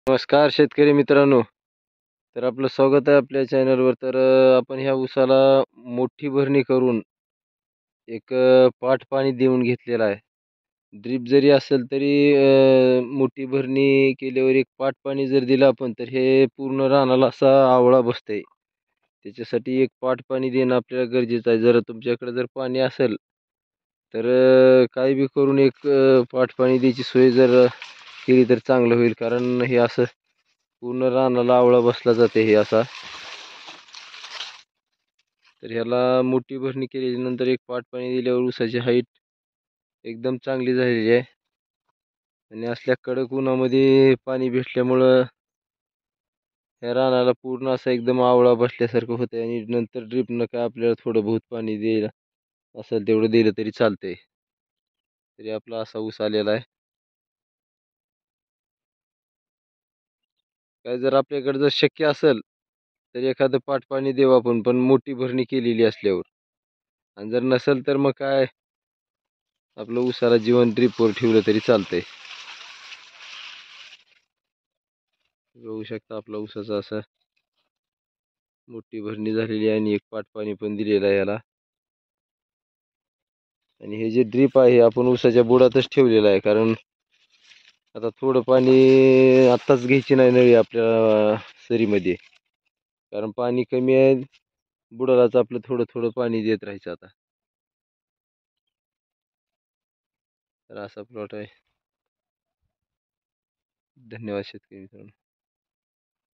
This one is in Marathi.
नमस्कार शेतकरी मित्रांनो. तर आपलं स्वागत आहे आपल्या चॅनलवर. तर आपण ह्या ऊसाला मोठी भरणी करून एक पाट पाणी देऊन घेतलेला आहे. ड्रीप जरी असेल तरी मोठी भरणी केल्यावर एक पाट पाणी जर दिलं आपण तर हे पूर्ण रानाला असा आवळा बसतंय. त्याच्यासाठी एक पाट पाणी देणं आपल्याला गरजेचं आहे. जर तुमच्याकडे जर पाणी असेल तर काही बी करून एक पाट पाणी द्यायची सोय जर केली तर चांगलं होईल. कारण हे असं पूर्ण रानाला आवळा बसला जाते हे असा. तर ह्याला मोठी भरणी केल्यानंतर एक पाट पाणी दिल्यावर ऊसाची हाईट एकदम चांगली झालेली आहे. आणि असल्या कडक उन्हामध्ये पाणी भेटल्यामुळं ह्या रानाला पूर्ण असं एकदम आवळा बसल्यासारखं होतं. आणि नंतर ड्रीपनं काय आपल्याला थोडं बहुत पाणी द्यायला असेल तेवढं दिलं तरी चालतंय. तरी आपला असा ऊस आलेला आहे. काय जर आपल्याकडे जर शक्य असेल तर एखादं पाट पाणी देऊ आपण, पण मोठी भरणी केलेली असल्यावर. आणि जर नसेल तर मग काय आपलं ऊसाला जीवन ड्रीपवर ठेवलं तरी चालतंय. बघू शकता आपला ऊसाचा असा मोठी भरणी झालेली आहे आणि एक पाट पाणी पण दिलेलं आहे याला. आणि हे जे ड्रीप आहे आपण ऊसाच्या बुडातच ठेवलेलं आहे. कारण आता थोडं पाणी आत्ताच घ्यायची नाही नळी आपल्या सरीमध्ये. कारण पाणी कमी आहे, बुडालाच आपलं थोडं थोडं पाणी देत राहायचं आता. तर असा प्लॉट आहे. धन्यवाद शेतकरी मित्रांनो.